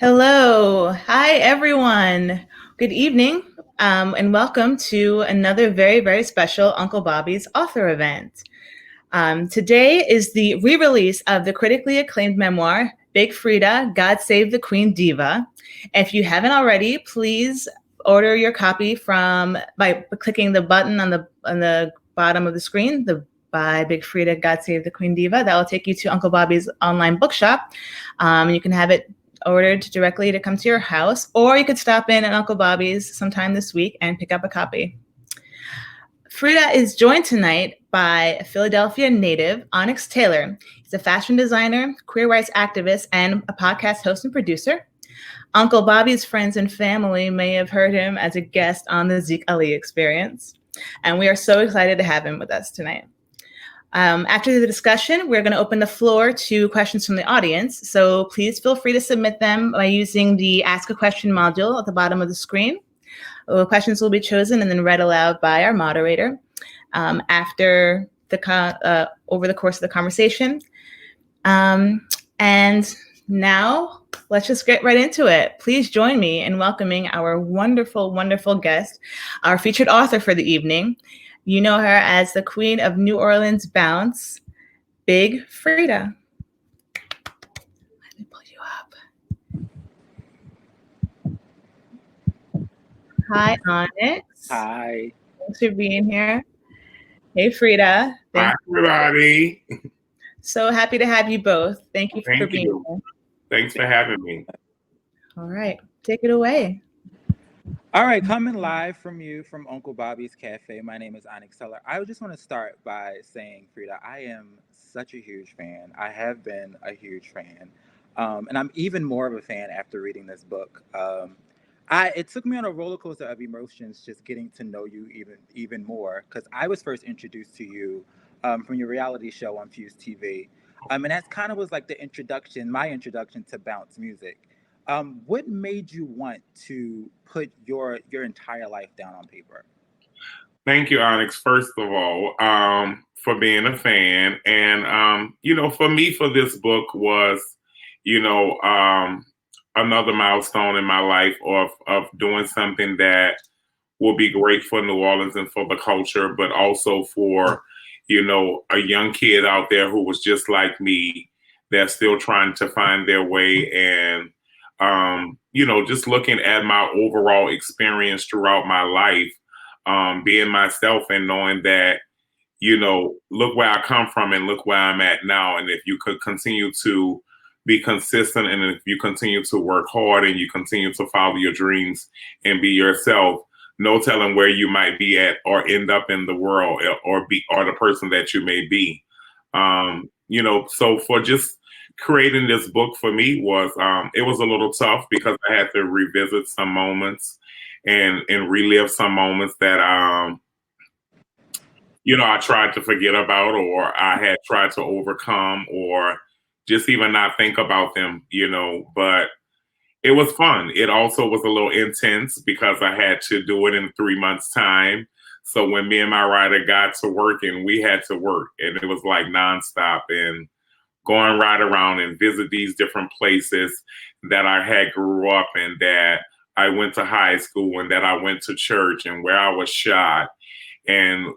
Hello. Hi, everyone. Good evening, and welcome to another very, very special Uncle Bobbie's author event. Today is the re-release of the critically acclaimed memoir, Big Freedia, God Save the Queen Diva. If you haven't already, please order your copy by clicking the button on the bottom of the screen, the by Big Freedia, God Save the Queen Diva. That will take you to Uncle Bobbie's online bookshop. You can have it ordered directly to come to your house, or you could stop in at Uncle Bobbie's sometime this week and pick up a copy. Freedia is joined tonight by a Philadelphia native, Onyx Taylor. He's a fashion designer, queer rights activist, and a podcast host and producer. Uncle Bobbie's friends and family may have heard him as a guest on the Zeke Ali Experience, and we are so excited to have him with us tonight. After the discussion, we're going to open the floor to questions from the audience. So please feel free to submit them by using the Ask a Question module at the bottom of the screen. Questions will be chosen and then read aloud by our moderator over the course of the conversation. And now let's just get right into it. Please join me in welcoming our wonderful, wonderful guest, our featured author for the evening. You know her as the Queen of New Orleans Bounce, Big Freedia. Let me pull you up. Hi, Onyx. Hi. Thanks for being here. Hey, Freedia. Hi, everybody. So happy to have you both. Thank you for being here. Thanks for having me. All right, take it away. All right, coming live from Uncle Bobbie's Cafe. My name is Onyx Taylor. I just want to start by saying, Freedia, I am such a huge fan. I have been a huge fan. And I'm even more of a fan after reading this book. It took me on a roller coaster of emotions just getting to know you even more, because I was first introduced to you from your reality show on Fuse TV. And that kind of was like my introduction to bounce music. What made you want to put your entire life down on paper? Thank you, Onyx, first of all, for being a fan. And, for me, for this book was, another milestone in my life of doing something that will be great for New Orleans and for the culture, but also for, a young kid out there who was just like me, that's still trying to find their way. And just looking at my overall experience throughout my life, being myself and knowing that, look where I come from and look where I'm at now. And if you could continue to be consistent, and if you continue to work hard and you continue to follow your dreams and be yourself, no telling where you might be at or end up in the world or the person that you may be. So for just creating this book for me was it was a little tough because I had to revisit some moments and relive some moments that I tried to forget about, or I had tried to overcome, or just even not think about them, but it was fun. It also was a little intense because I had to do it in 3 months' time. So when me and my writer got to work, and we had to work, and it was like nonstop, and going right around and visit these different places that I had grew up in, that I went to high school, and that I went to church, and where I was shot, and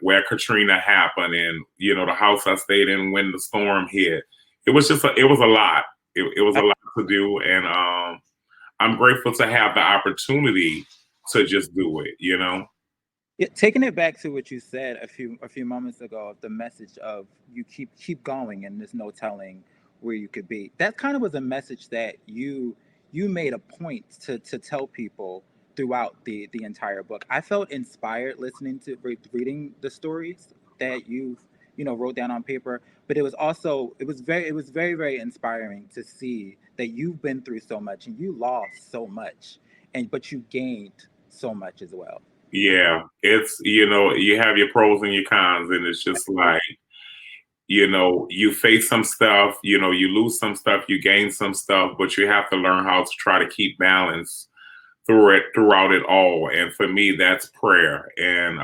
where Katrina happened, and the house I stayed in when the storm hit. It was just it was a lot. It was a lot to do, and I'm grateful to have the opportunity to just do it. Yeah, taking it back to what you said a few moments ago, the message of you keep going, and there's no telling where you could be. That kind of was a message that you made a point to tell people throughout the entire book. I felt inspired listening to reading the stories that you wrote down on paper, but it was very, very inspiring to see that you've been through so much and you lost so much, but you gained so much as well. Yeah, it's, you have your pros and your cons, and it's just like, you face some stuff, you lose some stuff, you gain some stuff, but you have to learn how to try to keep balance throughout it all. And for me, that's prayer, and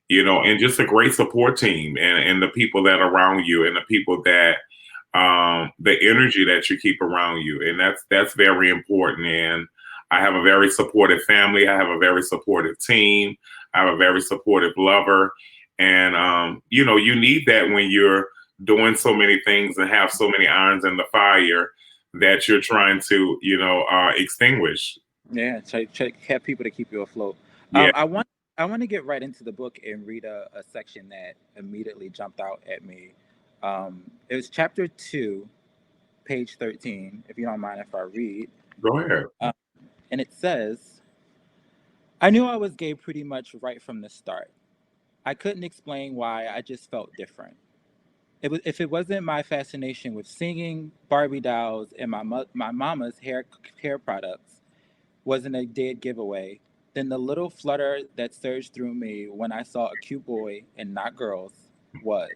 and just a great support team, and the people that are around you, and the people that the energy that you keep around you, and that's very important. And I have a very supportive family. I have a very supportive team. I have a very supportive lover, and you need that when you're doing so many things and have so many irons in the fire that you're trying to extinguish. Yeah, have people to keep you afloat. Yeah, I want to get right into the book and read a section that immediately jumped out at me. It was chapter 2, page 13. If you don't mind if I read, go ahead. and it says, "I knew I was gay pretty much right from the start. I couldn't explain why. I just felt different. If it wasn't my fascination with singing, Barbie dolls, and my mama's hair products wasn't a dead giveaway, then the little flutter that surged through me when I saw a cute boy and not girls was.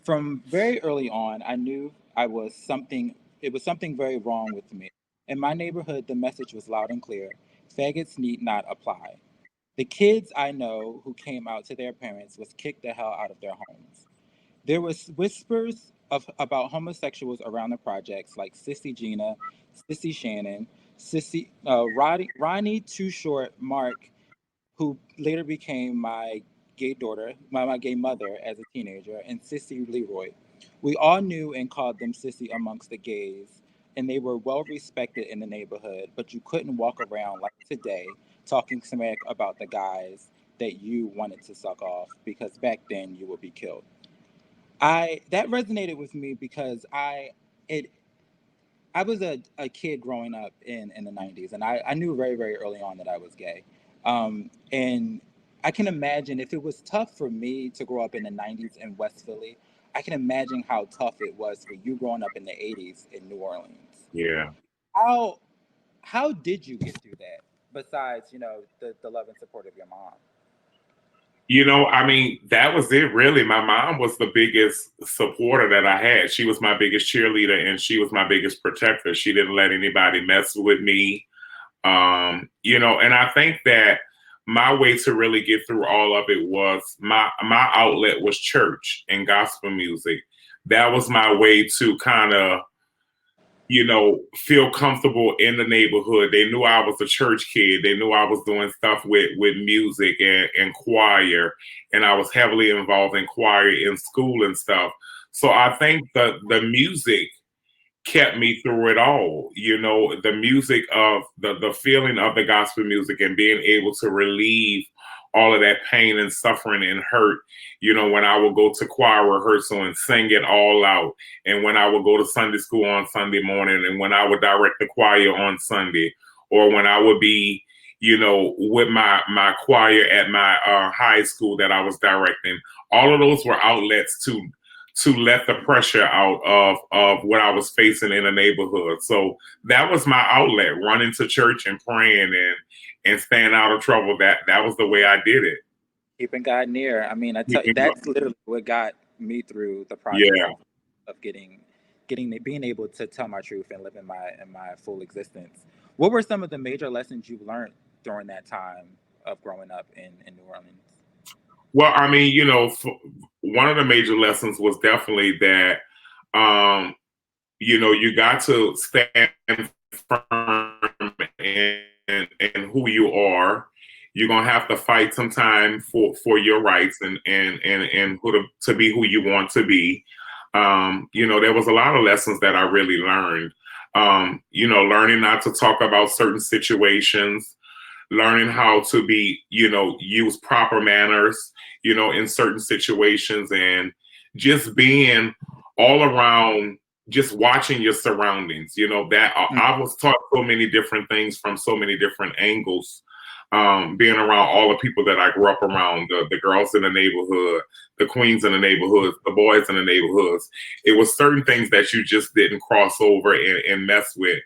From very early on, I knew I was something. It was something very wrong with me. In my neighborhood, the message was loud and clear: faggots need not apply. The kids I know who came out to their parents was kicked the hell out of their homes. There was whispers about homosexuals around the projects, like Sissy Gina, Sissy Shannon, Ronnie Too Short, Mark, who later became my gay daughter, my gay mother as a teenager, and Sissy Leroy. We all knew and called them Sissy amongst the gays, and they were well respected in the neighborhood, but you couldn't walk around like today talking smack about the guys that you wanted to suck off because back then you would be killed. I That resonated with me because it I was a kid growing up in the 90s, and I knew very, very early on that I was gay. And I can imagine if it was tough for me to grow up in the 90s in West Philly, I can imagine how tough it was for you growing up in the 80s in New Orleans. Yeah. How how did you get through that besides, the love and support of your mom? I mean, that was it really. My mom was the biggest supporter that I had. She was my biggest cheerleader and she was my biggest protector. She didn't let anybody mess with me. And I think that my way to really get through all of it was my outlet was church and gospel music. That was my way to kind of feel comfortable in the neighborhood. They knew I was a church kid. They knew I was doing stuff with music and choir, and I was heavily involved in choir in school and stuff. So I think the music kept me through it all. The music of the feeling of the gospel music and being able to relieve all of that pain and suffering and hurt. When I would go to choir rehearsal and sing it all out, and when I would go to Sunday school on Sunday morning, and when I would direct the choir on Sunday, or when I would be, with my choir at my high school that I was directing, all of those were outlets to let the pressure out of what I was facing in the neighborhood. So that was my outlet, running to church and praying and staying out of trouble. That was the way I did it. Keeping God near. I mean, that's literally what got me through the process Yeah. of being able to tell my truth and live in my full existence. What were some of the major lessons you learned during that time of growing up in New Orleans? Well, I mean, one of the major lessons was definitely that, you got to stand firm in who you are. You're gonna have to fight sometime for your rights and who to be who you want to be. There was a lot of lessons that I really learned. Learning not to talk about certain situations, learning how to be, use proper manners, in certain situations, and just being all around, just watching your surroundings, that I was taught so many different things from so many different angles. Being around all the people that I grew up around, the girls in the neighborhood, the queens in the neighborhoods, the boys in the neighborhoods. It was certain things that you just didn't cross over and mess with.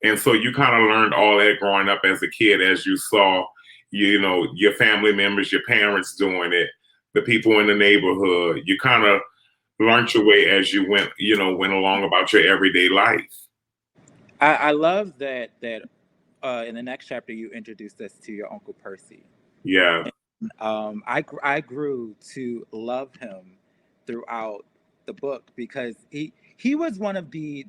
And so you kind of learned all that growing up as a kid, as you saw, your family members, your parents doing it, the people in the neighborhood. You kind of learned your way as you went along about your everyday life. I love that in the next chapter you introduced us to your Uncle Percy. Yeah. I grew to love him throughout the book because he was one of the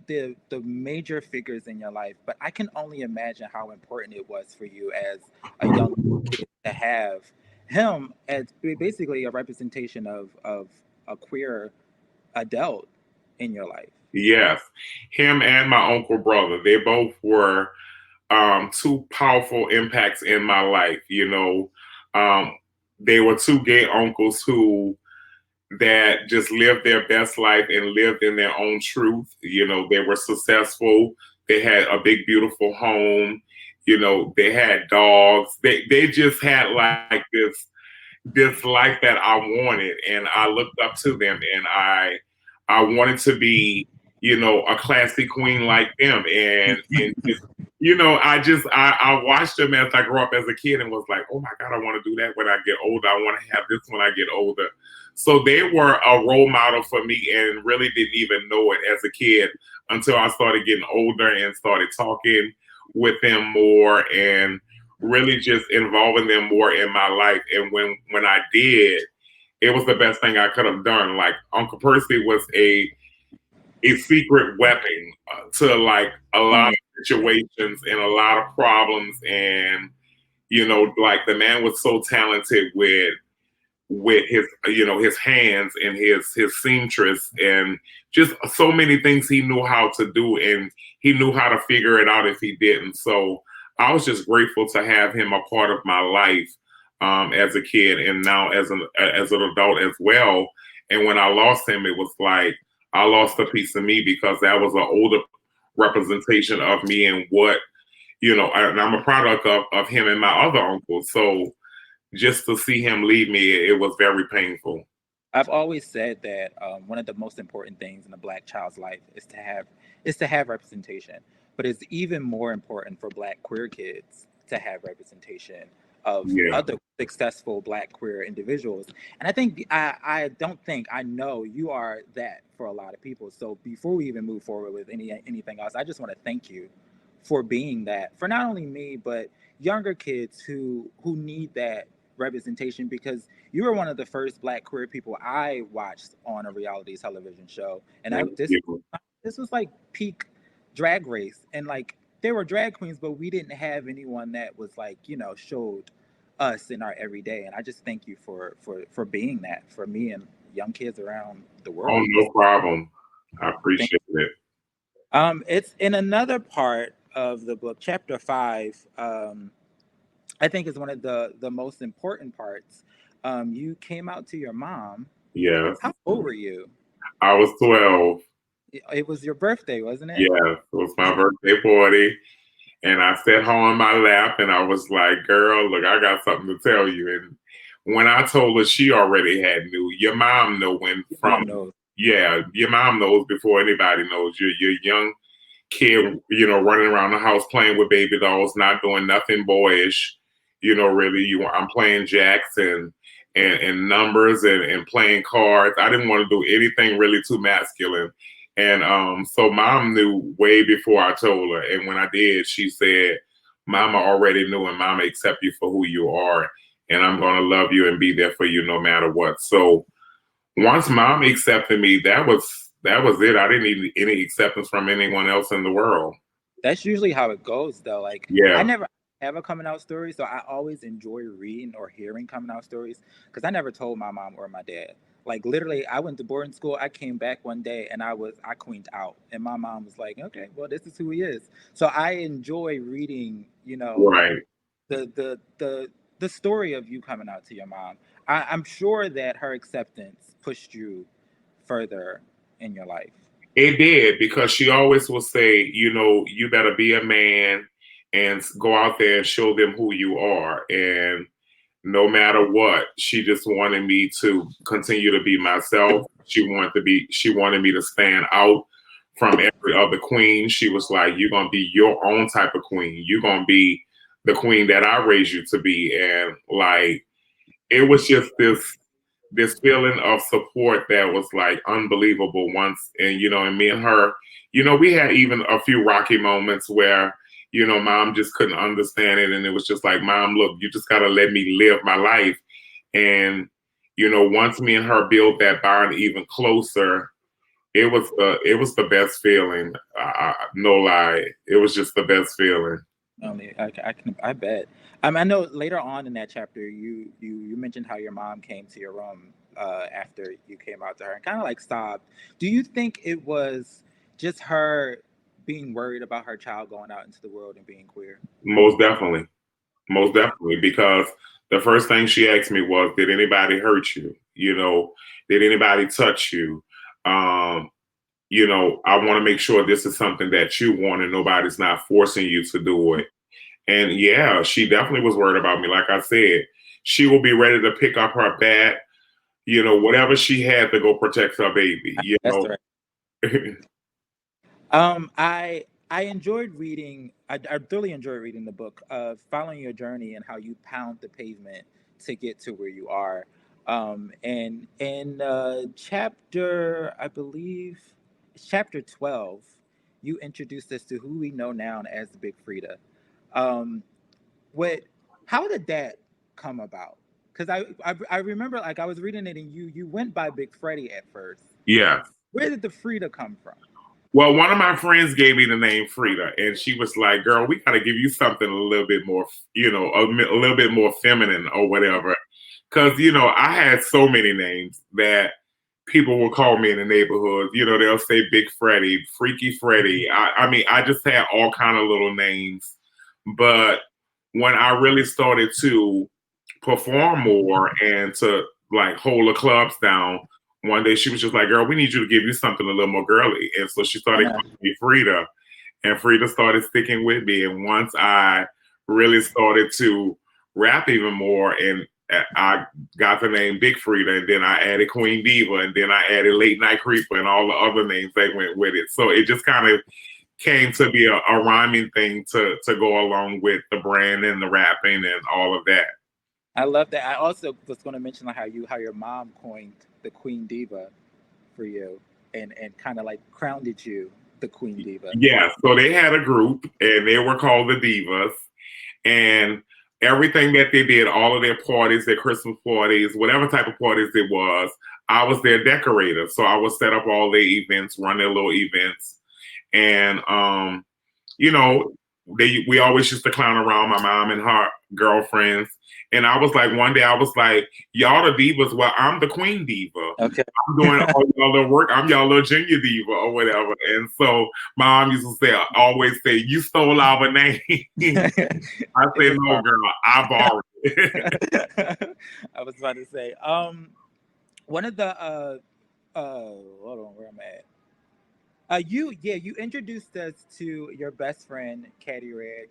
major figures in your life, but I can only imagine how important it was for you as a young kid to have him as basically a representation of a queer adult in your life. Yes, him and my uncle brother, they both were two powerful impacts in my life. They were two gay uncles who that just lived their best life and lived in their own truth. They were successful. They had a big, beautiful home. They had dogs. They just had like this life that I wanted, and I looked up to them, and I wanted to be, a classy queen like them, and just, I watched them as I grew up as a kid, and was like, oh my God, I want to do that when I get older. I want to have this when I get older. So they were a role model for me, and really didn't even know it as a kid until I started getting older and started talking with them more, and really just involving them more in my life. And when I did, it was the best thing I could have done. Like, Uncle Percy was a secret weapon to like a lot of situations and a lot of problems. And like, the man was so talented with his his hands and his seamstress, and just so many things he knew how to do, and he knew how to figure it out if he didn't. So I was just grateful to have him a part of my life as a kid, and now as an adult as well. And when I lost him, it was like I lost a piece of me, because that was an older representation of me, and what and I'm a product of him and my other uncles. So just to see him leave me, it was very painful. I've always said that one of the most important things in a Black child's life is to have representation, but it's even more important for Black queer kids to have representation of other successful Black queer individuals. And I think I don't think I know you are that for a lot of people. So before we even move forward with anything else, I just want to thank you for being that for not only me but younger kids who need that representation, because you were one of the first Black queer people I watched on a reality television show. And this was like peak Drag Race, and like there were drag queens, but we didn't have anyone that was like, showed us in our everyday. And I just thank you for being that for me and young kids around the world. Oh, no problem. I appreciate it. It's in another part of the book, chapter 5. I think is one of the most important parts. You came out to your mom. Yes. How old were you? I was 12. It was your birthday, wasn't it? Yeah, it was my birthday party. And I sat her on my lap, and I was like, girl, look, I got something to tell you. And when I told her, she already had knew. Your mom know when from. Yeah, your mom knows before anybody knows. You're a young kid, running around the house playing with baby dolls, not doing nothing boyish. Really, I'm playing jacks and numbers and playing cards. I didn't want to do anything really too masculine. And so mom knew way before I told her. And when I did, she said, Mama already knew, and Mama accept you for who you are. And I'm going to love you and be there for you no matter what. So once Mom accepted me, that was it. I didn't need any acceptance from anyone else in the world. That's usually how it goes, though. Like, yeah. I never have a coming out story, so I always enjoy reading or hearing coming out stories, because I never told my mom or my dad. Like, literally, I went to boarding school. I came back one day and I queened out, and my mom was like, "Okay, well, this is who he is." So I enjoy reading, right, the story of you coming out to your mom. I'm sure that her acceptance pushed you further in your life. It did, because she always will say, you better be a man and go out there and show them who you are. And no matter what, she just wanted me to continue to be myself. She wanted me to stand out from every other queen. She was like, you're going to be your own type of queen. You're going to be the queen that I raised you to be. And like, it was just this feeling of support that was like unbelievable once. And, and me and her, we had even a few rocky moments where, Mom just couldn't understand it. And it was just like, Mom, look, you just got to let me live my life. And, once me and her built that bond even closer, it was the best feeling. No lie, it was just the best feeling. I bet. I know later on in that chapter, you mentioned how your mom came to your room after you came out to her and kind of like sobbed. Do you think it was just her being worried about her child going out into the world and being queer? Most definitely, most definitely, because the first thing she asked me was, "Did anybody hurt you? You know, did anybody touch you? Um, you know, I want to make sure this is something that you want and nobody's not forcing you to do it." And yeah, she definitely was worried about me. Like I said, she will be ready to pick up her bat, you know, whatever she had to go protect her baby, you That's know. right. I enjoyed reading. I thoroughly enjoyed reading the book of following your journey and how you pound the pavement to get to where you are. And in chapter, I believe, it's chapter 12, you introduced us to who we know now as the Big Frida. Um, what? How did that come about? Because I remember like I was reading it and you went by Big Freddie at first. Yeah. Where did the Frida come from? Well, one of my friends gave me the name Frida, and she was like, "Girl, we got to give you something a little bit more, you know, a little bit more feminine or whatever." Because, you know, I had so many names that people will call me in the neighborhood. You know, they'll say Big Freddie, Freaky Freddie. I mean, I just had all kind of little names. But when I really started to perform more and to like hold the clubs down, one day she was just like, "Girl, we need you to give you something a little more girly." And so she started calling me Frida, and Frida started sticking with me. And once I really started to rap even more, and I got the name Big Frida, and then I added Queen Diva, and then I added Late Night Creeper, and all the other names that went with it. So it just kind of came to be a rhyming thing to go along with the brand and the rapping and all of that. I love that. I also was going to mention like how your mom coined the Queen Diva for you, and kind of like crowned you the Queen Diva. Yeah, so they had a group, and they were called the Divas, and everything that they did, all of their parties, their Christmas parties, whatever type of parties it was, I was their decorator. So I would set up all their events, run their little events, and you know, we always used to clown around my mom and her girlfriends. And I was like, one day I was like, "Y'all the divas, well, I'm the Queen Diva. Okay. I'm doing all y'all little work. I'm y'all little junior diva or whatever." And so my mom used to say, always say, "You stole our name." I said, "No, girl, I borrowed it." I was about to say, one of the hold on, where am I at? You introduced us to your best friend Katie Red,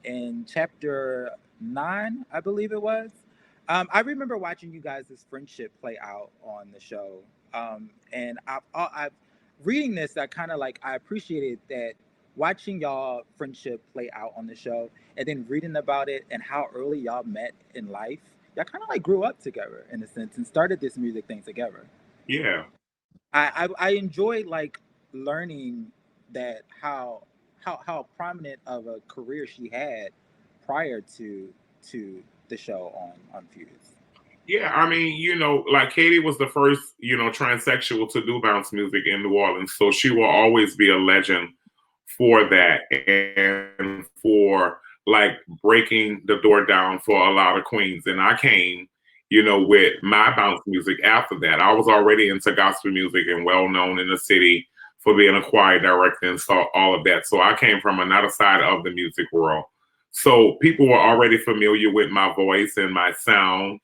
in chapter 9, I believe it was. I remember watching you guys' friendship play out on the show, and I've reading this. I kind of like I appreciated that watching y'all friendship play out on the show, and then reading about it and how early y'all met in life. Y'all kind of like grew up together in a sense and started this music thing together. Yeah. I enjoyed like learning that how prominent of a career she had prior to the show on Fuse. Yeah, I mean, you know, like Katie was the first, you know, transsexual to do bounce music in New Orleans. So she will always be a legend for that and for like breaking the door down for a lot of queens. And I came, you know, with my bounce music after that. I was already into gospel music and well known in the city for being a choir director and so all of that. So I came from another side of the music world. So people were already familiar with my voice and my sound,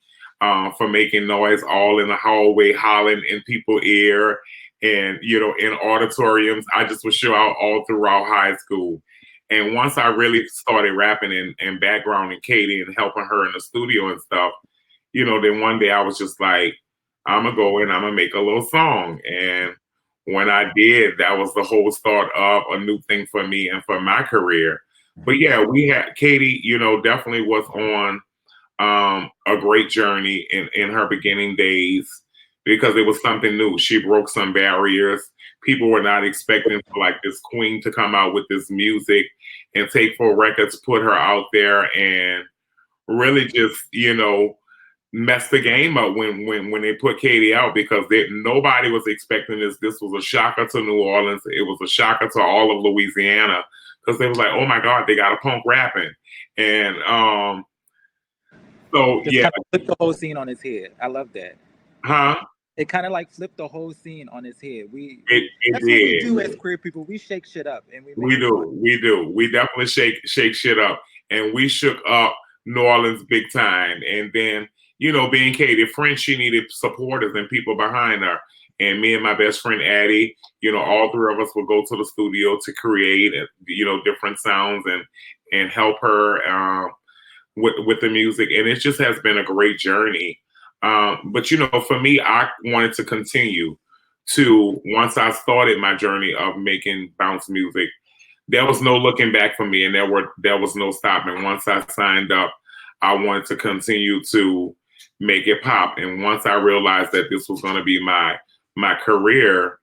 for making noise all in the hallway, hollering in people's ear, and you know, in auditoriums. I just was show out all throughout high school. And once I really started rapping and backgrounding Katie and helping her in the studio and stuff, you know, then one day I was just like, I'm gonna go and I'm gonna make a little song. And when I did, that was the whole start of a new thing for me and for my career. But yeah, we had Katie, you know, definitely was on a great journey in her beginning days because it was something new. She broke some barriers. People were not expecting for like this queen to come out with this music and take 4 records, put her out there and really just, you know, messed the game up when they put Katie out, because nobody was expecting this. This was a shocker to New Orleans. It was a shocker to all of Louisiana, because they was like, oh my God, they got a punk rapping. And so just kind of flipped the whole scene on his head. I love that. Huh? It kind of like flipped the whole scene on his head. It that's did. what we do as queer people. We shake shit up, and we do. We definitely shake shit up, and we shook up New Orleans big time. And then, you know, being Katie French, she needed supporters and people behind her. And me and my best friend Addie, you know, all three of us would go to the studio to create, you know, different sounds and help her with the music. And it just has been a great journey. But, you know, for me, I wanted to continue to, once I started my journey of making bounce music, there was no looking back for me, and there was no stopping. Once I signed up, I wanted to continue to make it pop. And once I realized that this was going to be my career,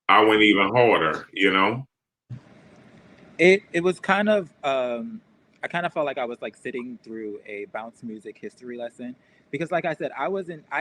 I went even harder, you know? It was kind of, I kind of felt like I was like sitting through a bounce music history lesson, because like I said, I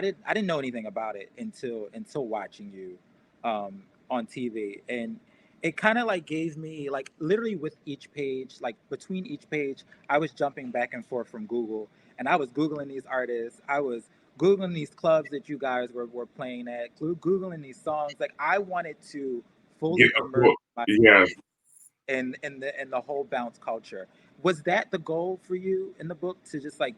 didn't know anything about it until watching you on TV. And it kind of like gave me, like, literally with each page, like between each page, I was jumping back and forth from Google, and I was Googling these artists. I was Googling these clubs that you guys were playing at, Googling these songs. Like, I wanted to fully immerse myself in the whole bounce culture. Was that the goal for you in the book, to just like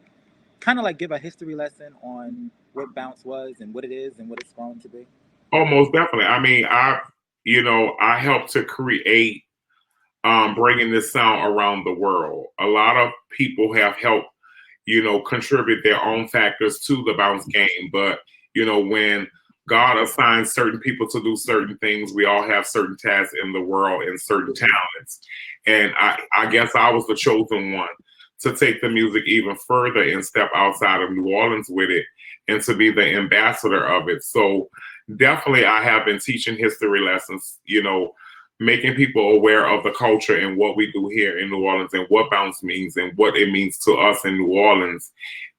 kind of like give a history lesson on what bounce was and what it is and what it's going to be? Oh, most definitely. I mean, I helped to create, bringing this sound around the world. A lot of people have helped, you know, contribute their own factors to the bounce game. But, you know, when God assigns certain people to do certain things, we all have certain tasks in the world and certain talents. And I guess I was the chosen one to take the music even further and step outside of New Orleans with it, and to be the ambassador of it. So definitely I have been teaching history lessons, you know, making people aware of the culture and what we do here in New Orleans, and what bounce means and what it means to us in New Orleans,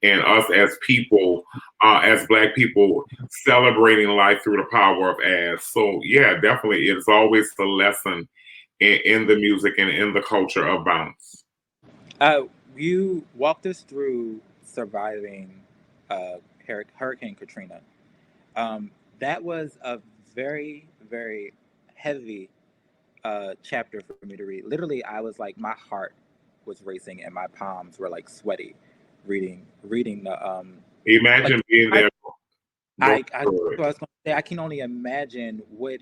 and us as people, as Black people, celebrating life through the power of ass. So yeah, definitely, it's always the lesson in the music and in the culture of bounce. You walked us through surviving Hurricane Katrina. That was a very, very heavy chapter for me to read. Literally, I was like, my heart was racing and my palms were like sweaty reading the Imagine like, being there. I was going to say, I can only imagine what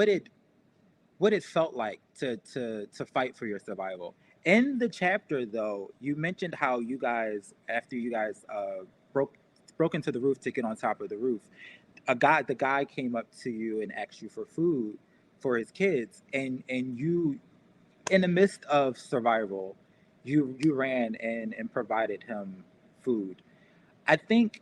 it felt like to fight for your survival. In the chapter, though, you mentioned how you guys, after you guys broke into the roof to get on top of the roof, the guy came up to you and asked you for food for his kids, and you, in the midst of survival, you ran and provided him food. I think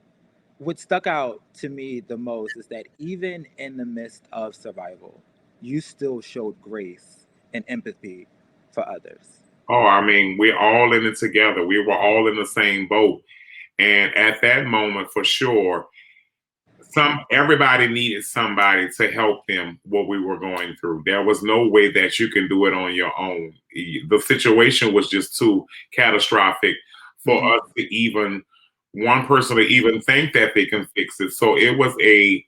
what stuck out to me the most is that even in the midst of survival, you still showed grace and empathy for others. Oh, I mean, we're all in it together. We were all in the same boat. And at that moment, for sure, everybody needed somebody to help them what we were going through. There was no way that you can do it on your own. The situation was just too catastrophic for us to even, one person to even think that they can fix it. So it was a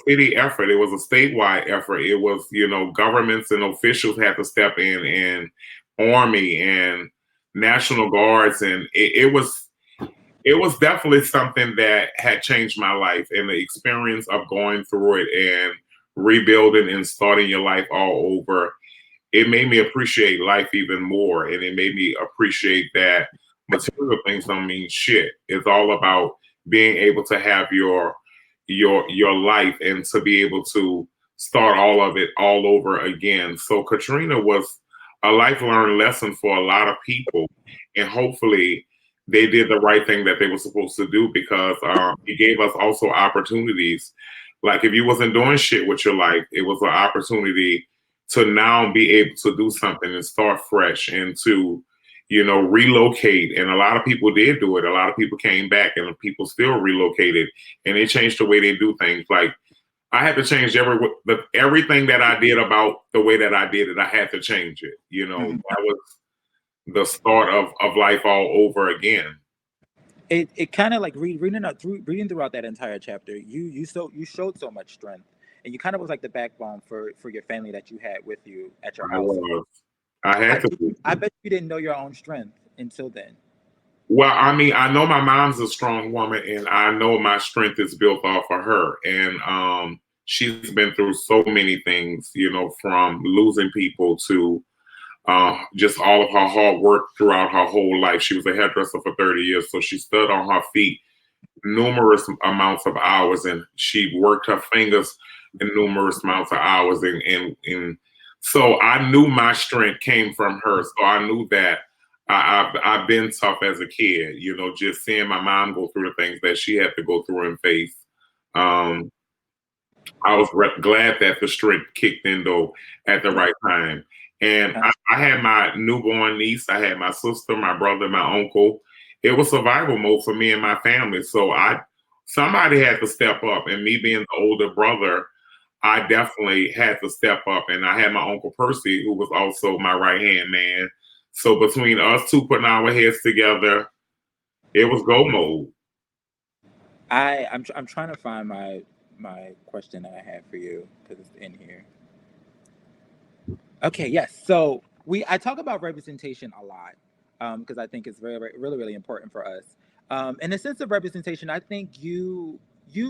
city effort. It was a statewide effort. It was, you know, governments and officials had to step in, and Army and National Guards, and it was definitely something that had changed my life, and the experience of going through it and rebuilding and starting your life all over. It made me appreciate life even more, and it made me appreciate that material things don't mean shit. It's all about being able to have your life and to be able to start all of it all over again. So Katrina was a life learned lesson for a lot of people, and hopefully they did the right thing that they were supposed to do, because it gave us also opportunities. Like, if you wasn't doing shit with your life, it was an opportunity to now be able to do something and start fresh, and to, relocate. And a lot of people did do it. A lot of people came back, and people still relocated, and it changed the way they do things. Like, I had to change everything that I did about the way that I did it. I had to change it. That was the start of life all over again. It kind of like reading throughout that entire chapter, you showed so much strength, and you kind of was like the backbone for your family that you had with you at your house. I had to. I bet you didn't know your own strength until then. Well, I mean, I know my mom's a strong woman, and I know my strength is built off of her. And she's been through so many things, from losing people to just all of her hard work throughout her whole life. She was a hairdresser for 30 years, so she stood on her feet numerous amounts of hours, and she worked her fingers in numerous amounts of hours. And so I knew my strength came from her. So I knew that I've been tough as a kid, just seeing my mom go through the things that she had to go through and face. I was glad that the strength kicked in, though, at the right time. And I had my newborn niece, I had my sister, my brother, my uncle. It was survival mode for me and my family. So somebody had to step up. And me being the older brother, I definitely had to step up. And I had my Uncle Percy, who was also my right-hand man. So between us two putting our heads together, it was go mode. I'm trying to find my question that I have for you, because it's in here. Okay, yes. So I talk about representation a lot, because I think it's really, really important for us. In a sense of representation, I think you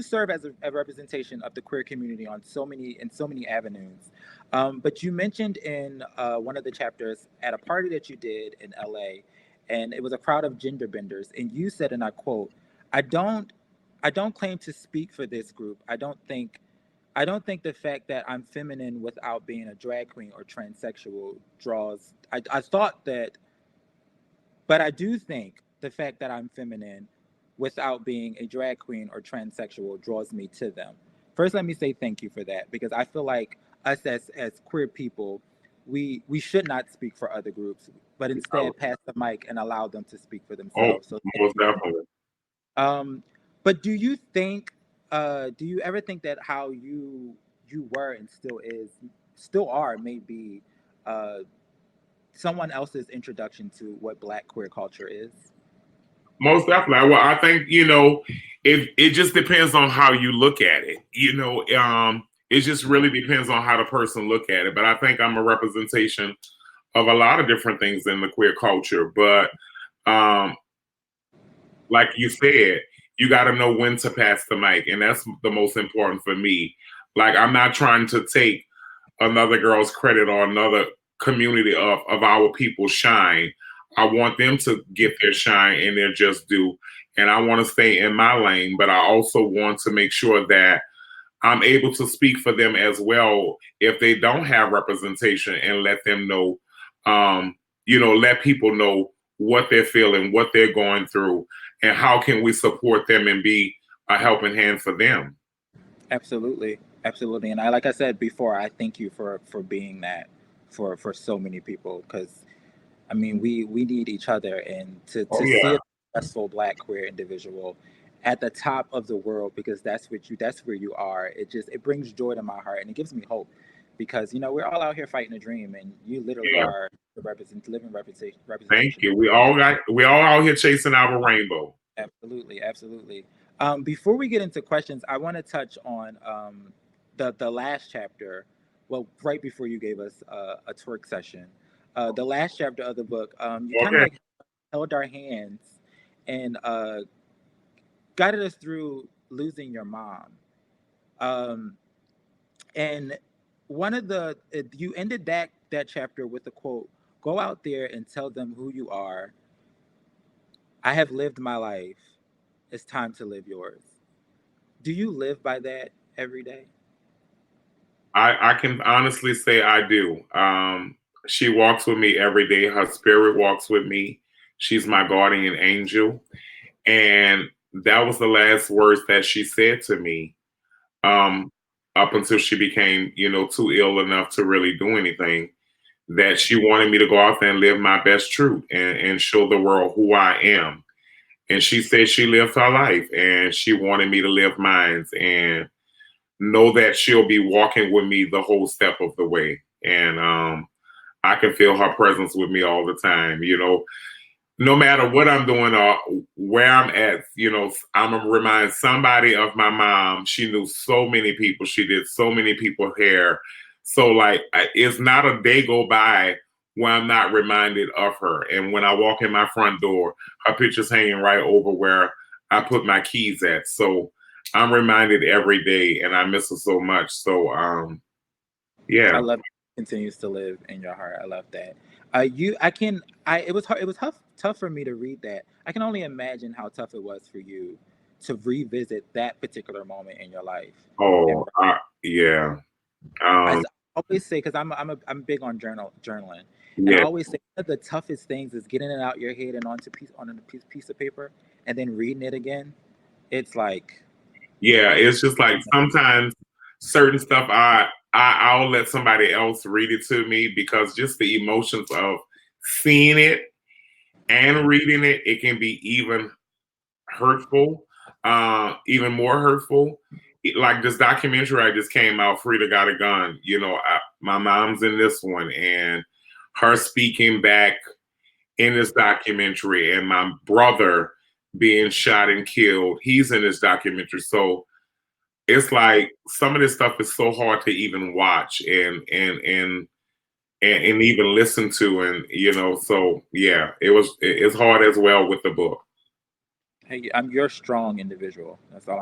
serve as a representation of the queer community in so many avenues. But you mentioned in one of the chapters at a party that you did in LA, and it was a crowd of gender benders, and you said, and I quote, I don't claim to speak for this group. I don't think the fact that I'm feminine without being a drag queen or transsexual draws. I thought that, but I do think the fact that I'm feminine without being a drag queen or transsexual draws me to them. First, let me say thank you for that, because I feel like us as queer people, we should not speak for other groups, but instead pass the mic and allow them to speak for themselves. So most definitely. But do you ever think that how you were and still are maybe someone else's introduction to what Black queer culture is? Most definitely. Well, I think, it just depends on how you look at it. It just really depends on how the person look at it. But I think I'm a representation of a lot of different things in the queer culture. But like you said, you got to know when to pass the mic. And that's the most important for me. Like, I'm not trying to take another girl's credit or another community of our people shine. I want them to get their shine and their just due. And I want to stay in my lane, but I also want to make sure that I'm able to speak for them as well if they don't have representation, and let them know, let people know what they're feeling, what they're going through, and how can we support them and be a helping hand for them. Absolutely. Absolutely. And like I said before, I thank you for being that for so many people, because I mean, we need each other, and to see a successful Black queer individual at the top of the world, because that's where you are. It brings joy to my heart, and it gives me hope, because we're all out here fighting a dream, and you literally are the living representation. Thank you. We all out here chasing our rainbow. Absolutely, absolutely. Before we get into questions, I want to touch on the last chapter. Well, right before you gave us a twerk session, the last chapter of the book, you kind of like held our hands and guided us through losing your mom. And you ended that chapter with a quote: "Go out there and tell them who you are. I have lived my life. It's time to live yours." Do you live by that every day? I can honestly say I do. She walks with me every day. Her spirit walks with me. She's my guardian angel. And that was the last words that she said to me, up until she became, too ill enough to really do anything. that she wanted me to go out there and live my best truth and show the world who I am. And she said she lived her life and she wanted me to live mine and know that she'll be walking with me the whole step of the way. And I can feel her presence with me all the time, no matter what I'm doing or where I'm at, I'm going to remind somebody of my mom. She knew so many people. She did so many people hair. So like, it's not a day go by where I'm not reminded of her. And when I walk in my front door, her picture's hanging right over where I put my keys at. So I'm reminded every day and I miss her so much. So, yeah. I love it. Continues to live in your heart. I love that. It was hard. It was tough for me to read that. I can only imagine how tough it was for you to revisit that particular moment in your life. Oh, yeah. I always say, because I'm big on journaling, and Yeah. I always say one of the toughest things is getting it out your head and on a piece of paper, and then reading it again. It's like, yeah, it's just like sometimes certain stuff I'll let somebody else read it to me because just the emotions of seeing it and reading it, it can be even hurtful, even more hurtful. Like this documentary I just came out, Freedia Got a Gun. My mom's in this one, and her speaking back in this documentary, and my brother being shot and killed, he's in this documentary. So it's like some of this stuff is so hard to even watch and even listen to, and so yeah, it's hard as well with the book. hey, you're a strong individual. That's all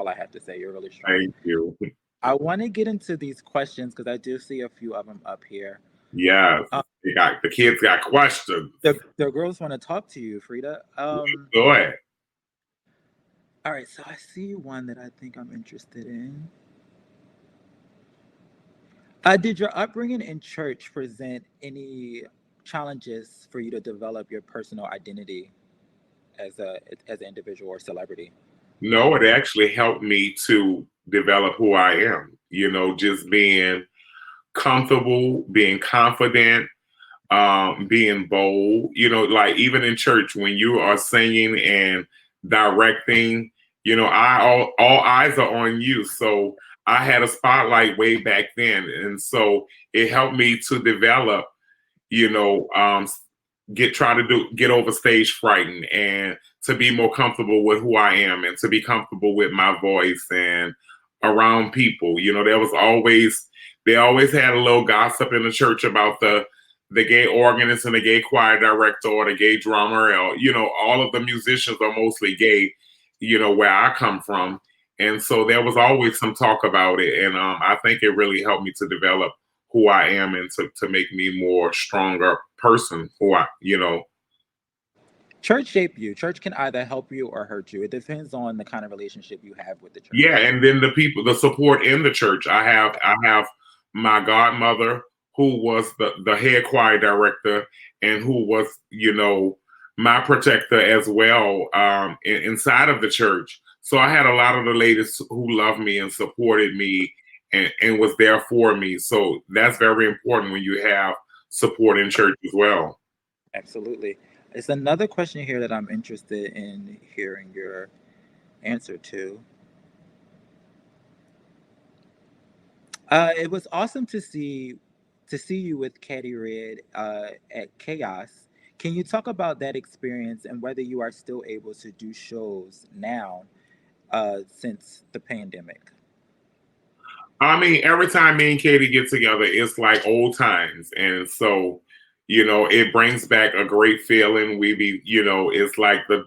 I have to say. You're really strong. Thank you. I want to get into these questions because I do see a few of them up here. Yes, the kids got questions. The girls want to talk to you, Freedia. Go ahead. All right, so I see one that I think I'm interested in. Did your upbringing in church present any challenges for you to develop your personal identity as an individual or celebrity? No, it actually helped me to develop who I am. Just being comfortable, being confident, being bold. Like even in church when you are singing and directing, all eyes are on you. So I had a spotlight way back then, and so it helped me to develop, get over stage frightened and to be more comfortable with who I am and to be comfortable with my voice and around people. They always had a little gossip in the church about the gay organist and the gay choir director or the gay drummer, or, all of the musicians are mostly gay, where I come from. And so there was always some talk about it. And I think it really helped me to develop who I am and to make me more stronger person Church shaped you. Church can either help you or hurt you. It depends on the kind of relationship you have with the church. Yeah, and then the support in the church. I have my godmother who was the head choir director and who was, my protector as well inside of the church. So I had a lot of the ladies who loved me and supported me and was there for me. So that's very important when you have support in church as well. Absolutely. It's another question here that I'm interested in hearing your answer to. It was awesome to see you with Katie Red at Chaos. Can you talk about that experience and whether you are still able to do shows now since the pandemic? I mean, every time me and Katie get together, it's like old times. And so, it brings back a great feeling. We be, it's like the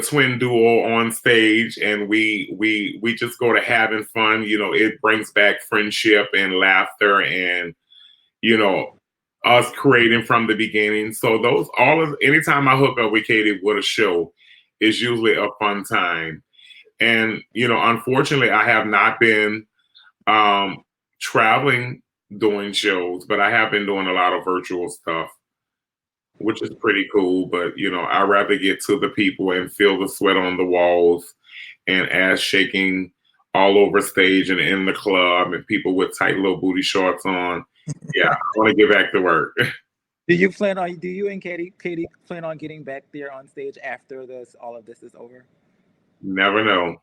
twin duo on stage, and we just go to having fun. It brings back friendship and laughter and, us creating from the beginning. So anytime I hook up with Katie with a show, it's usually a fun time. And, unfortunately, I have not been traveling doing shows, but I have been doing a lot of virtual stuff, which is pretty cool. But, I'd rather get to the people and feel the sweat on the walls and ass shaking all over stage and in the club and people with tight little booty shorts on. Yeah, I want to get back to work. Do you and Katie plan on getting back there on stage after all of this is over? Never know.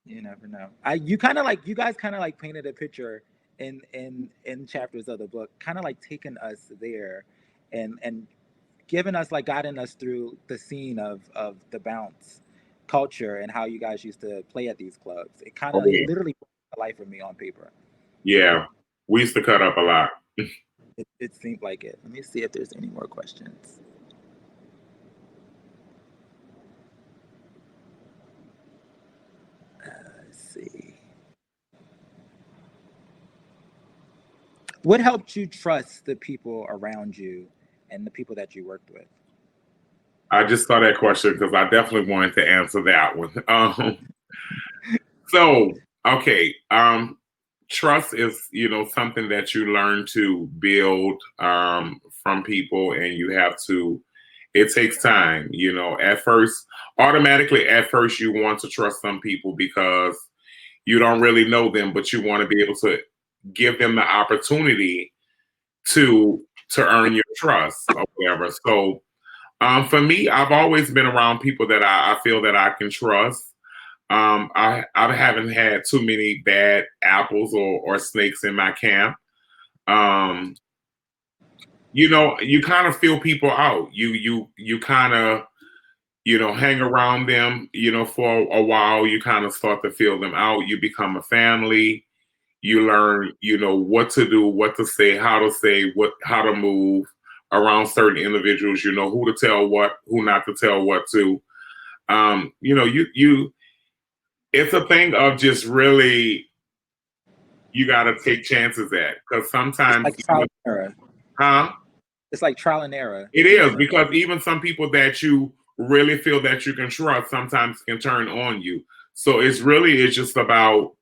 You never know. You guys kind of like painted a picture in chapters of the book, kind of like taking us there and giving us, like, guiding us through the scene of the bounce culture and how you guys used to play at these clubs. It literally put the life of me on paper. Yeah, we used to cut up a lot. It seemed like it. Let me see if there's any more questions. Let's see. What helped you trust the people around you and the people that you worked with? I just saw that question because I definitely wanted to answer that one. So, okay. Trust is, something that you learn to build from people, and it takes time. At first you want to trust some people because you don't really know them, but you want to be able to give them the opportunity to earn your trust or whatever. So for me, I've always been around people that I feel that I can trust. I haven't had too many bad apples or snakes in my camp. You kind of feel people out. You kind of hang around them. For a while, you kind of start to feel them out. You become a family. You learn, what to do, what to say, how to move around certain individuals. You know who to tell what, who not to tell what to. It's a thing of just really, you got to take chances at, because sometimes, it's like trial and error. Huh? It's like trial and error. It is, because even some people that you really feel that you can trust sometimes can turn on you. So it's just about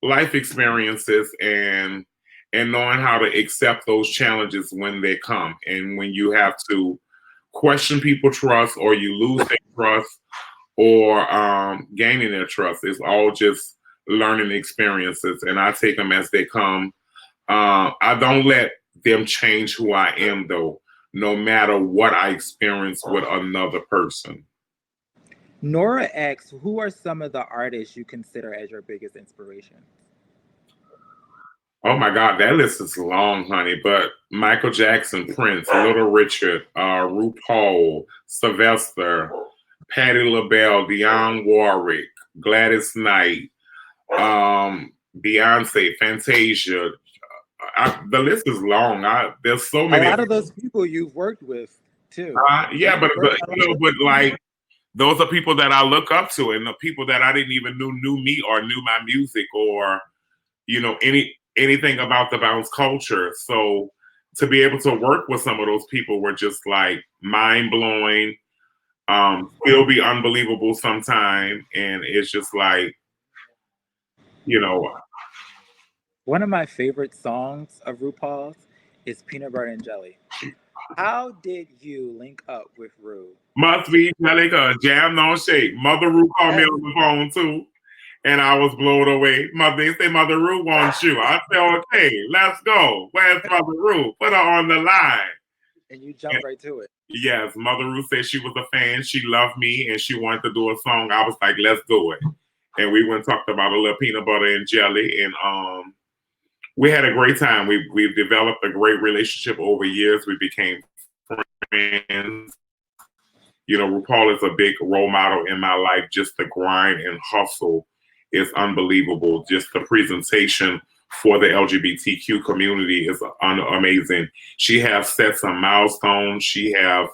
life experiences and knowing how to accept those challenges when they come, and when you have to question people's trust, or you lose their trust, or gaining their trust. It's all just learning experiences, and I take them as they come. I don't let them change who I am, though, no matter what I experience with another person. Nora asks, who are some of the artists you consider as your biggest inspiration? Oh my God, that list is long, honey. But Michael Jackson, Prince, Little Richard, RuPaul, Sylvester, Patti LaBelle, Dionne Warwick, Gladys Knight, Beyonce, Fantasia. The list is long. There's so many. A lot of those people you've worked with too. Yeah, but like, those are people that I look up to, and the people that I didn't even knew me or knew my music, or anything about the bounce culture. So to be able to work with some of those people were just like mind blowing. It'll be unbelievable sometime, and it's just like, One of my favorite songs of RuPaul's is Peanut Butter and Jelly. How did you link up with Ru? Must be Jellica, Jam Don't Shake. Mother Ru called me on the phone too, and I was blown away. They say Mother Ru wants you. I said, okay, let's go. Where's Mother Ru? Put her on the line. And you jumped right to it. Yes, Mother Ru said she was a fan. She loved me, and she wanted to do a song. I was like, let's do it. And we went and talked about a little peanut butter and jelly, and we had a great time. We've developed a great relationship over years. We became friends. RuPaul is a big role model in my life. Just the grind and hustle is unbelievable. Just the presentation for the LGBTQ community is amazing. She has set some milestones. She have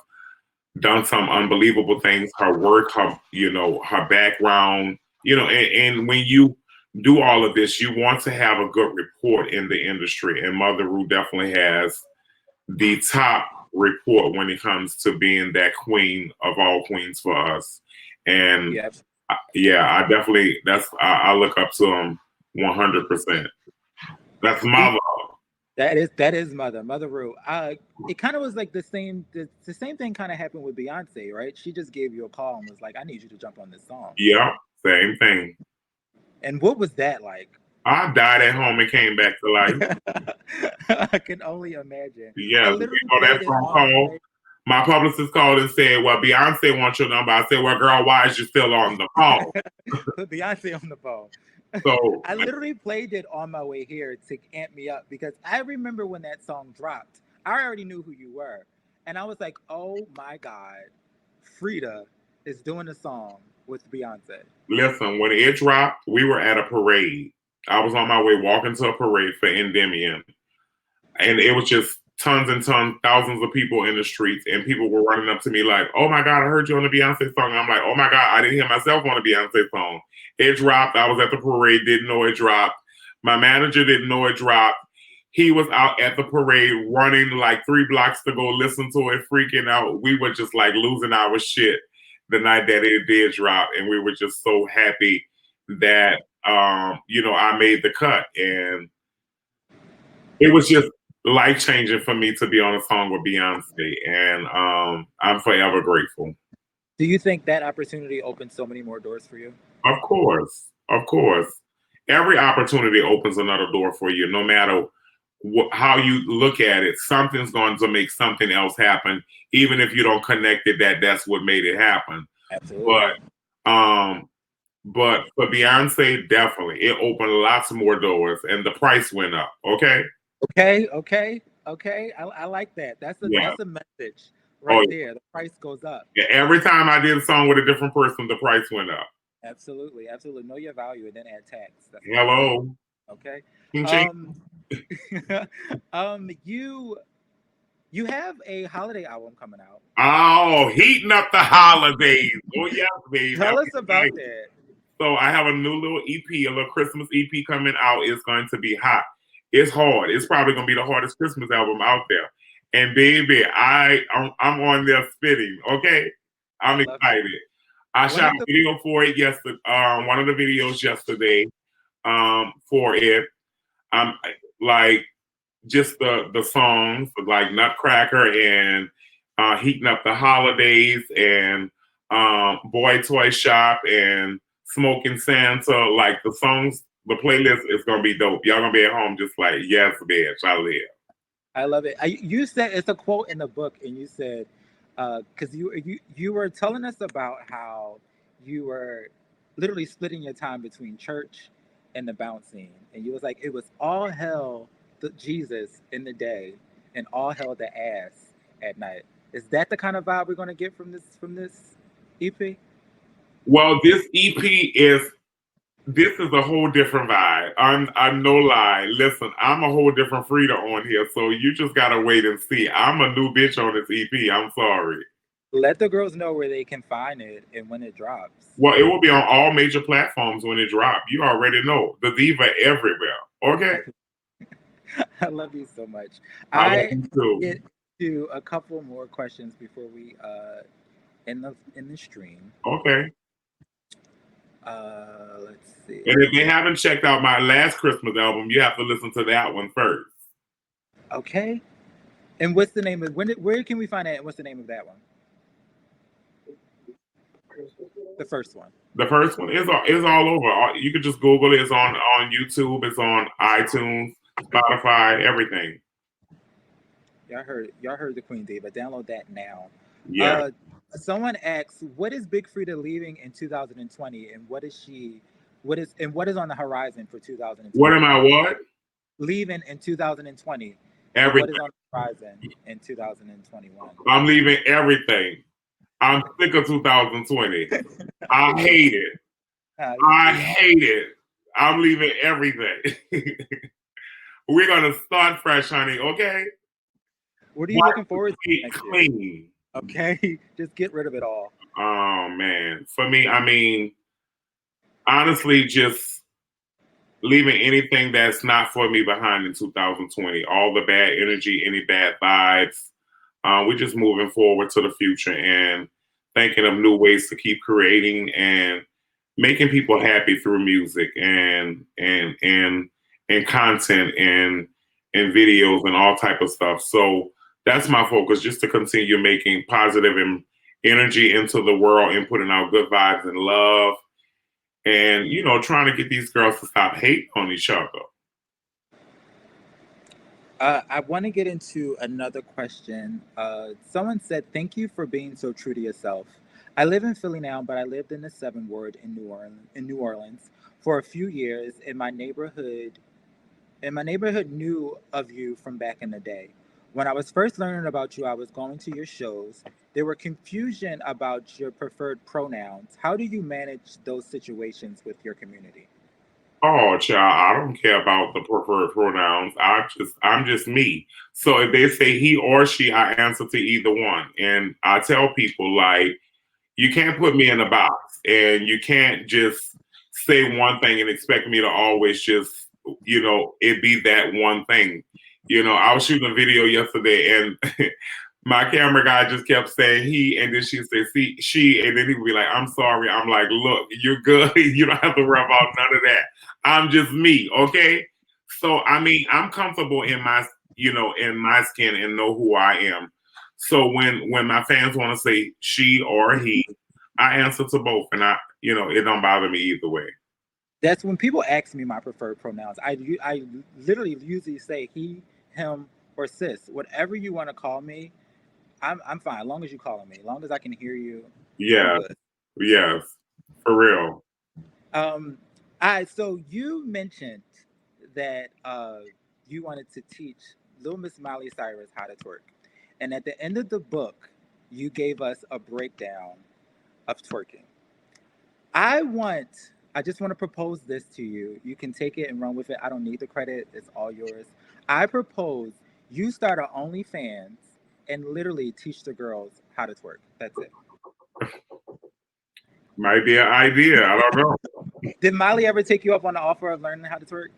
done some unbelievable things. Her work, her background, and when you do all of this, you want to have a good report in the industry. And Mother Ru definitely has the top report when it comes to being that queen of all queens for us. And I definitely, I look up to him 100%. That's Mother. That is Mother Ru. It kind of was like the same thing kind of happened with Beyonce, right? She just gave you a call and was like, I need you to jump on this song. Yeah, same thing. And what was that like? I died at home and came back to life. I can only imagine. I Yes, you literally know that played it phone on my call. way. My publicist called and said, "Well, Beyonce wants your number." I said, "Well, girl, why is you still on the phone?" Put Beyonce on the phone. So I literally played it on my way here to amp me up because I remember when that song dropped. I already knew who you were. And I was like, oh my God, Freedia is doing a song with Beyonce. listen, when it dropped, we were at a parade. I was on my way walking to a parade for Endymion, and it was just tons and tons, thousands of people in the streets, and people were running up to me like, "Oh my God, I heard you on the Beyonce song." And I'm like, "Oh my God, I didn't hear myself on the Beyonce song." It dropped. I was at the parade, didn't know it dropped. My manager didn't know it dropped. He was out at the parade running like 3 blocks to go listen to it, freaking out. We were just like losing our shit the night that it did drop, and we were just so happy that I made the cut, and it was just life changing for me to be on a song with Beyonce, and I'm forever grateful. Do you think that opportunity opened so many more doors for you? Of course, of course, every opportunity opens another door for you, no matter how you look at it. Something's going to make something else happen, even if you don't connect it. That's what made it happen. Absolutely. But for Beyonce, definitely, it opened lots more doors, and the price went up. Okay. Okay. I like that. Yeah. That's a message Oh, right there. The price goes up. yeah. Every time I did a song with a different person, the price went up. Absolutely. Know your value and then add tax. That's Hello. okay. Ching. You have a holiday album coming out. Oh, heating up the holidays. Oh, yes, baby. Tell us about that. So I have a new little EP, a little Christmas EP coming out. It's going to be hot. It's hard. It's probably going to be the hardest Christmas album out there. And baby, I'm on there spitting. Okay, I'm excited. I shot a video for it yesterday. One of the videos yesterday. For it, like just the songs like Nutcracker and Heating Up the Holidays and Boy Toy Shop and Smoking Santa. Like the songs, the playlist is gonna be dope. Y'all gonna be at home just like, yes, bitch, I live. I love it. You said it's a quote in the book, and you said because you were telling us about how you were literally splitting your time between church and the bounce scene, and you was like it was all hell the Jesus in the day and all hell the ass at night. Is that the kind of vibe we're gonna get from this EP? Well, this is a whole different vibe. I'm no lie. Listen, I'm a whole different Freedia on here, so you just gotta wait and see. I'm a new bitch on this EP. I'm sorry. Let the girls know where they can find it and when it drops. Well, it will be on all major platforms when it drops. You already know. The Diva everywhere. Okay? I love you so much. I love you get to a couple more questions before we in the stream. Okay. Let's see. And if they haven't checked out my last Christmas album, you have to listen to that one first. Okay. And what's the name of where can we find that? And what's the name of that one? The first one. The first one is all over. You can just Google it. It's on YouTube. It's on iTunes, Spotify, everything. Y'all heard the Queen Diva. Download that now. Yeah. Someone asks, what is Big Freedia leaving in 2020, and what is on the horizon for 2020? What am I what? Leaving in 2020. Everything. What is on the horizon in 2021? I'm leaving everything. I'm sick of 2020. I hate it. I hate it. I'm leaving everything. We're gonna start fresh, honey. Okay. What are you looking forward to next clean. year? Okay, just get rid of it all. Oh man, for me, I mean, honestly, just leaving anything that's not for me behind in 2020. All the bad energy, any bad vibes. We're just moving forward to the future and thinking of new ways to keep creating and making people happy through music and content and videos and all type of stuff. So that's my focus, just to continue making positive energy into the world and putting out good vibes and love and, you know, trying to get these girls to stop hating on each other. I want to get into another question. Someone said, "Thank you for being so true to yourself. I live in Philly now, but I lived in the Seventh Ward in New Orleans for a few years. In my neighborhood knew of you from back in the day. When I was first learning about you, I was going to your shows. There were confusion about your preferred pronouns. How do you manage those situations with your community?" Oh, child, I don't care about the preferred pronouns. I'm just me. So if they say he or she, I answer to either one. And I tell people, like, you can't put me in a box, and you can't just say one thing and expect me to always just, you know, it be that one thing. You know, I was shooting a video yesterday, and my camera guy just kept saying he, and then she said see she, and then he would be like, "I'm sorry." I'm like, "Look, you're good. You don't have to worry about none of that. I'm just me, okay?" So I mean, I'm comfortable in my, you know, in my skin and know who I am. So when my fans want to say she or he, I answer to both, and you know, it don't bother me either way. That's when people ask me my preferred pronouns. I literally usually say he, him, or sis. Whatever you want to call me, I'm fine. As long as you calling me, as long as I can hear you. Yeah, I'm good. yes, for real. So you mentioned that you wanted to teach Little Miss Miley Cyrus how to twerk, and at the end of the book, you gave us a breakdown of twerking. I just want to propose this to you. You can take it and run with it. I don't need the credit. It's all yours. I propose you start an OnlyFans and literally teach the girls how to twerk. That's it. Might be an idea. I don't know. Did Miley ever take you up on the offer of learning how to twerk?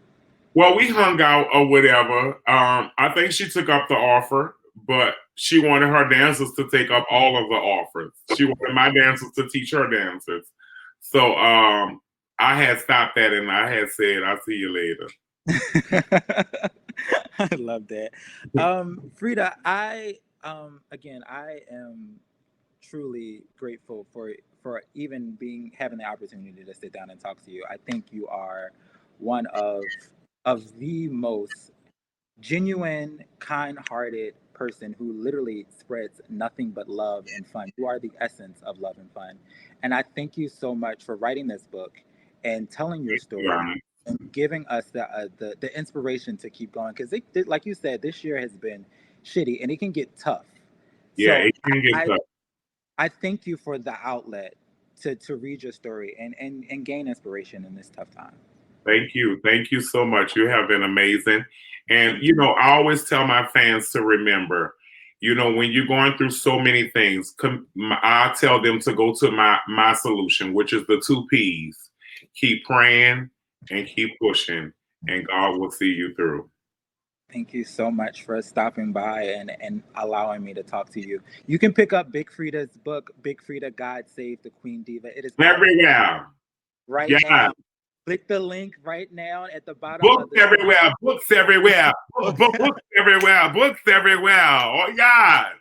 Well, we hung out or whatever. I think she took up the offer, but she wanted her dancers to take up all of the offers. She wanted my dancers to teach her dancers. So I had stopped that, and I had said, "I'll see you later." I love that. Freedia, I am truly grateful for even having the opportunity to sit down and talk to you. I think you are one of the most genuine, kind-hearted person who literally spreads nothing but love and fun. You are the essence of love and fun. And I thank you so much for writing this book and telling your story Yeah, and giving us the inspiration to keep going. Because like you said, this year has been shitty and it can get tough. yeah, So it can get I, tough. I thank you for the outlet to read your story and gain inspiration in this tough time. Thank you. Thank you so much. You have been amazing. And, you know, I always tell my fans to remember, you know, when you're going through so many things, I tell them to go to my solution, which is the 2 P's. Keep praying and keep pushing, and God will see you through. Thank you so much for stopping by and allowing me to talk to you. You can pick up Big Freedia's book, Big Freedia God Save the Queen Diva. It is Everywhere. right Yeah. now. Click the link right now at the bottom of Books the everywhere. Books everywhere. Books everywhere. Books everywhere. Oh, God.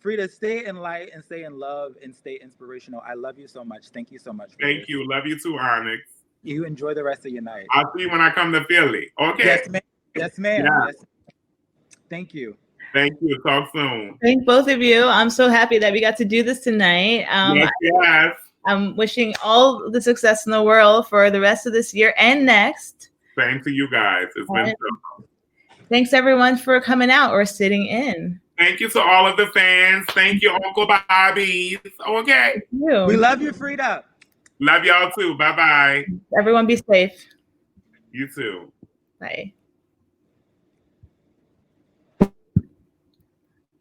Freedia, stay in light and stay in love and stay inspirational. I love you so much. Thank you so much for Thank this. you. Love you too, Onyx. You enjoy the rest of your night. I'll see you when I come to Philly. Okay. Yes, ma'am. Yes, ma'am. Yeah. Yes. Thank you. Thank you. Talk soon. Thank both of you. I'm so happy that we got to do this tonight. Yes. I'm wishing all the success in the world for the rest of this year and next. Same to you guys. It's been so. Thanks everyone for coming out or sitting in. Thank you to all of the fans. Thank you, Uncle Bobbie. Okay. We love you, Freedia. Love y'all too. Bye-bye. Everyone be safe. You too. Bye.